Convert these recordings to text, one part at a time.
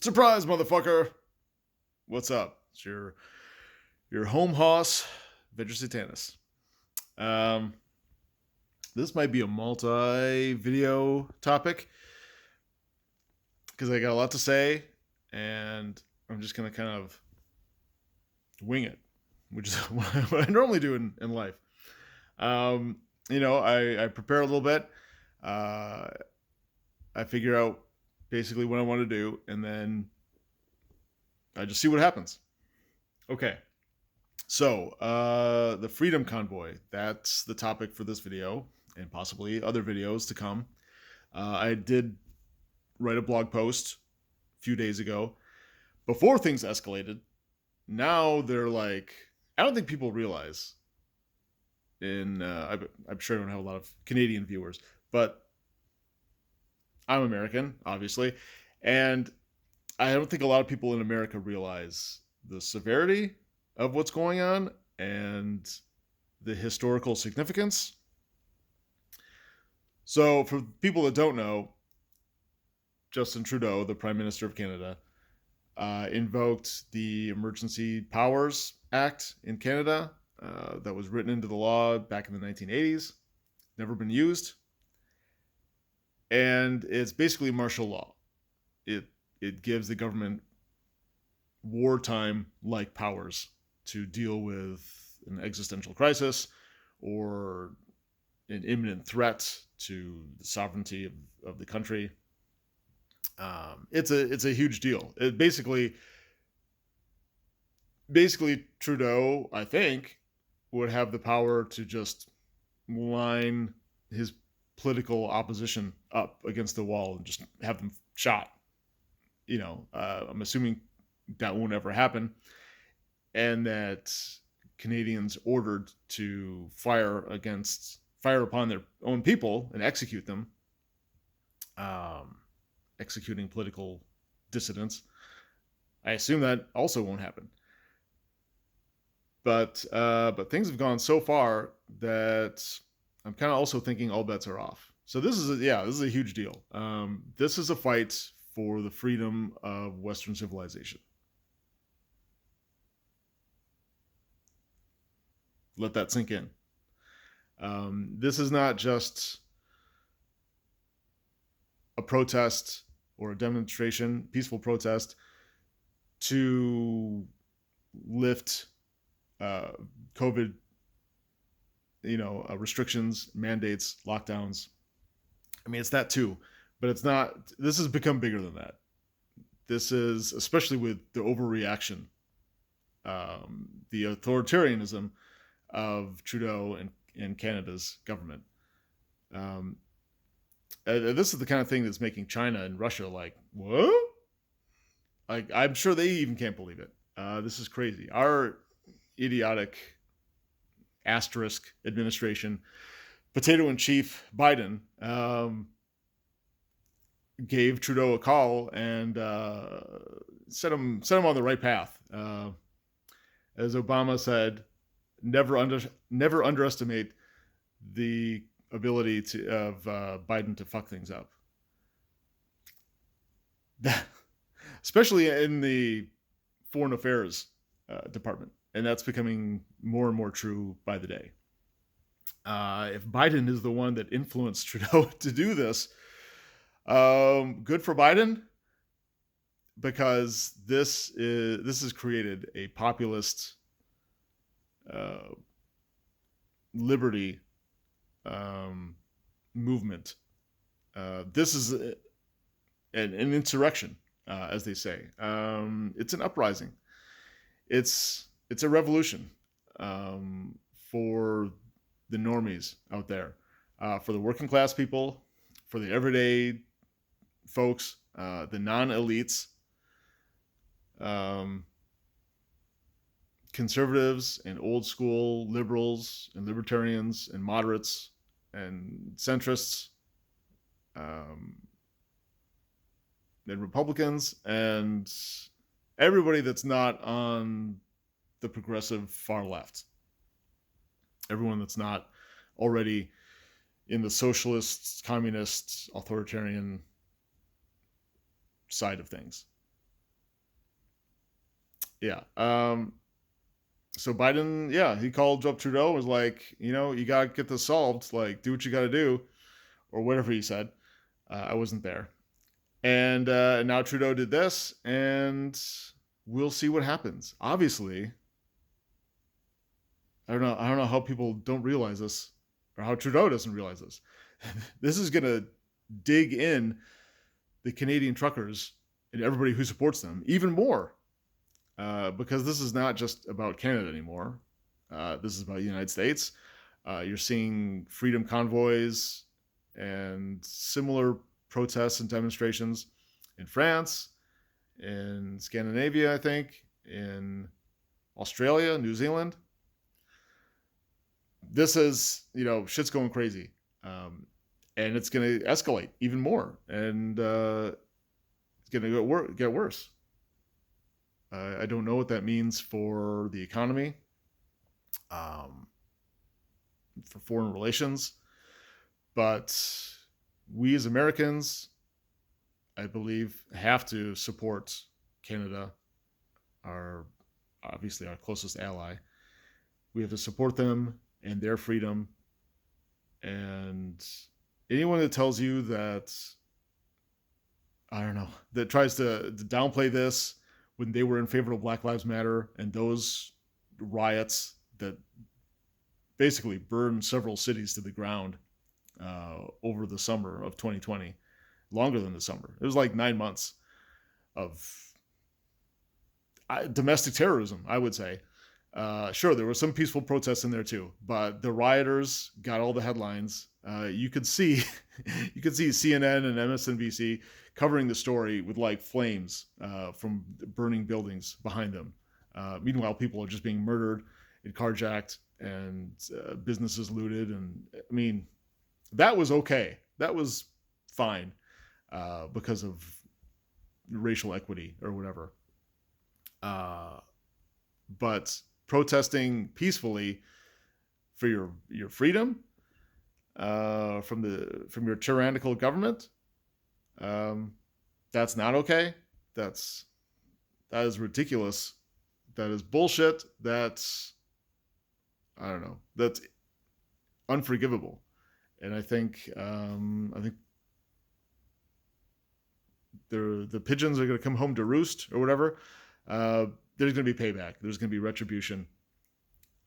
Surprise, motherfucker! What's up? It's your home hoss, Venger Satanis. Um, this might be a multi-video topic because I got a lot to say, and I'm just gonna kind of wing it, which is what I normally do in life. I prepare a little bit. Uh, I figure out basically what I want to do, and then I just see what happens. Okay. So, the Freedom Convoy, that's the topic for this video and possibly other videos to come. I did write a blog post a few days ago before things escalated. Now they're like, I don't think people realize, I'm sure I don't have a lot of Canadian viewers, but I'm American, obviously, and I don't think a lot of people in America realize the severity of what's going on and the historical significance. So, for people that don't know, Justin Trudeau, the Prime Minister of Canada, invoked the Emergency Powers Act in Canada that was written into the law back in the 1980s, never been used. And it's basically martial law. It gives the government wartime like powers to deal with an existential crisis or an imminent threat to the sovereignty of the country. It's a huge deal. It basically Trudeau, I think, would have the power to just line his political opposition up against the wall and just have them shot. I'm assuming that won't ever happen, and that Canadians ordered to fire upon their own people and execute them, executing political dissidents. I assume that also won't happen. But things have gone so far that I'm kind of also thinking all bets are off. So this is a huge deal. This is a fight for the freedom of Western civilization. Let that sink in. This is not just a protest or a demonstration, peaceful protest to lift COVID, restrictions, mandates, lockdowns. I mean, it's that too, but it's not. This has become bigger than that. This is, especially with the overreaction, the authoritarianism of Trudeau and Canada's government. This is the kind of thing that's making China and Russia like, what? Like, I'm sure they even can't believe it. This is crazy. Our idiotic asterisk administration, potato in chief Biden, gave Trudeau a call and set him on the right path. As Obama said, never underestimate the ability of Biden to fuck things up, especially in the foreign affairs department, and that's becoming more and more true by the day. If Biden is the one that influenced Trudeau to do this, good for Biden, because this has created a populist liberty movement. This is an insurrection, as they say. It's an uprising. It's a revolution for the normies out there, for the working class people, for the everyday folks, the non-elites, conservatives and old school liberals and libertarians and moderates and centrists, and Republicans, and everybody that's not on the progressive far left. Everyone that's not already in the socialist, communist, authoritarian side of things. Yeah. So Biden, yeah, he called up Trudeau, was like, you got to get this solved. Like, do what you got to do, or whatever he said. I wasn't there. And now Trudeau did this, and we'll see what happens. Obviously, I don't know how people don't realize this, or how Trudeau doesn't realize this. This is going to dig in the Canadian truckers and everybody who supports them even more, because this is not just about Canada anymore. This is about the United States. You're seeing freedom convoys and similar protests and demonstrations in France, in Scandinavia, I think, in Australia, New Zealand. This is, shit's going crazy. And it's going to escalate even more. And it's going to get worse. I don't know what that means for the economy, for foreign relations. But we as Americans, I believe, have to support Canada, obviously our closest ally. We have to support them and their freedom. And anyone that tells you that, I don't know, that tries to downplay this when they were in favor of Black Lives Matter and those riots that basically burned several cities to the ground over the summer of 2020, longer than the summer. It was like 9 months of domestic terrorism, I would say. Sure, there were some peaceful protests in there too, but the rioters got all the headlines. You could see CNN and MSNBC covering the story with like flames from burning buildings behind them. Meanwhile, people are just being murdered and carjacked, and businesses looted. And I mean, that was okay. That was fine because of racial equity or whatever. But protesting peacefully for your freedom from your tyrannical government, that's not okay. That is ridiculous. That is bullshit. That's, I don't know. That's unforgivable. And I think the pigeons are going to come home to roost or whatever. There's going to be payback. There's going to be retribution.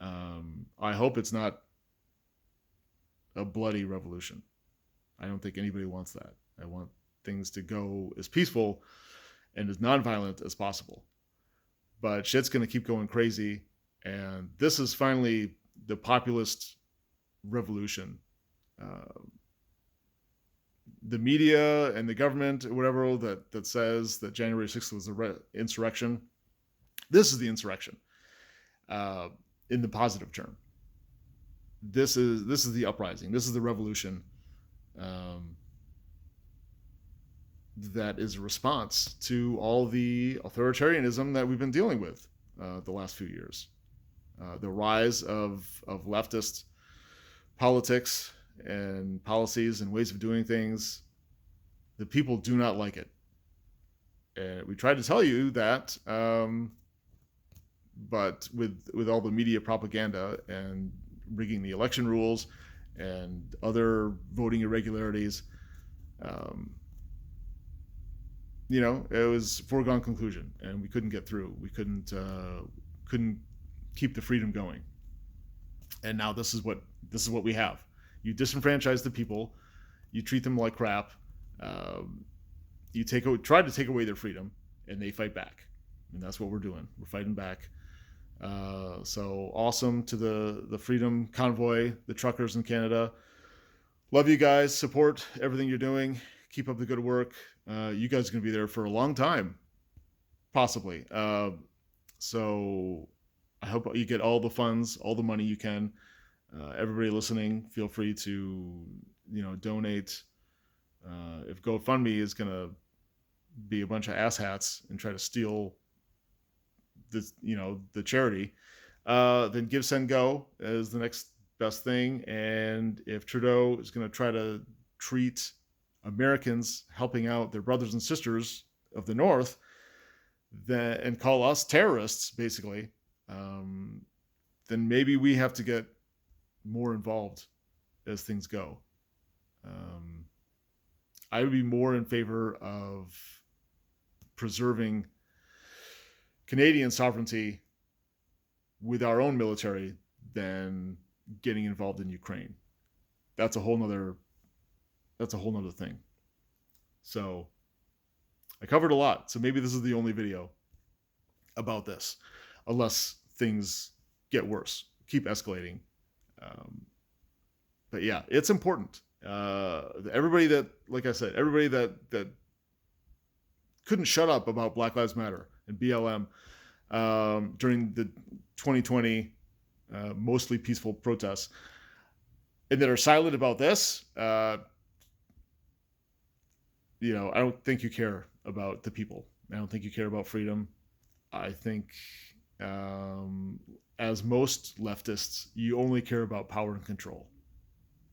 I hope it's not a bloody revolution. I don't think anybody wants that. I want things to go as peaceful and as nonviolent as possible. But shit's going to keep going crazy. And this is finally the populist revolution. The media and the government, or whatever, that says that January 6th was an insurrection. This is the insurrection, in the positive term. This is the uprising. This is the revolution that is a response to all the authoritarianism that we've been dealing with the last few years. The rise of leftist politics and policies and ways of doing things. The people do not like it. And we tried to tell you that, but with all the media propaganda and rigging the election rules and other voting irregularities, it was a foregone conclusion, and we couldn't get through. We couldn't keep the freedom going. And now this is what we have. You disenfranchise the people, you treat them like crap, you try to take away their freedom, and they fight back. And that's what we're doing. We're fighting back. So awesome to the Freedom Convoy, the truckers in Canada. Love you guys. Support everything you're doing. Keep up the good work. You guys are going to be there for a long time, possibly. So I hope you get all the funds, all the money you can. Everybody listening, feel free to donate. If GoFundMe is going to be a bunch of asshats and try to steal the charity, then Give Send Go is the next best thing. And if Trudeau is going to try to treat Americans helping out their brothers and sisters of the North and call us terrorists, basically, then maybe we have to get more involved as things go. I would be more in favor of preserving Canadian sovereignty with our own military than getting involved in Ukraine. That's a whole nother thing. So I covered a lot. So maybe this is the only video about this, unless things get worse, keep escalating. But yeah, it's important. Everybody that, like I said, everybody that couldn't shut up about Black Lives Matter and BLM during the 2020 mostly peaceful protests, and that are silent about this, I don't think you care about the people. I don't think you care about freedom. I think, as most leftists, you only care about power and control.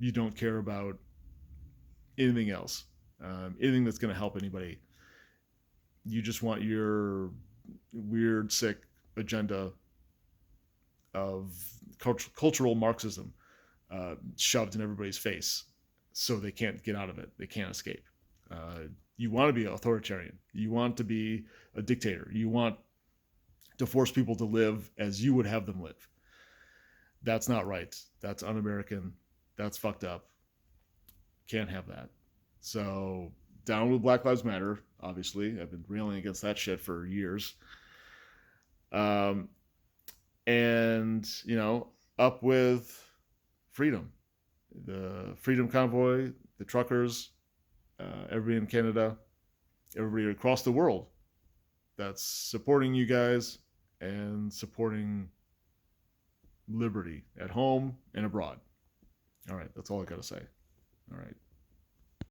You don't care about anything else, anything that's going to help anybody. You just want your weird, sick agenda of cultural Marxism shoved in everybody's face so they can't get out of it. They can't escape. You want to be authoritarian. You want to be a dictator. You want to force people to live as you would have them live. That's not right. That's un-American. That's fucked up. Can't have that. So down with Black Lives Matter, obviously. I've been railing against that shit for years. And, up with freedom. The Freedom Convoy, the truckers, everybody in Canada, everybody across the world that's supporting you guys and supporting liberty at home and abroad. All right, that's all I got to say. All right.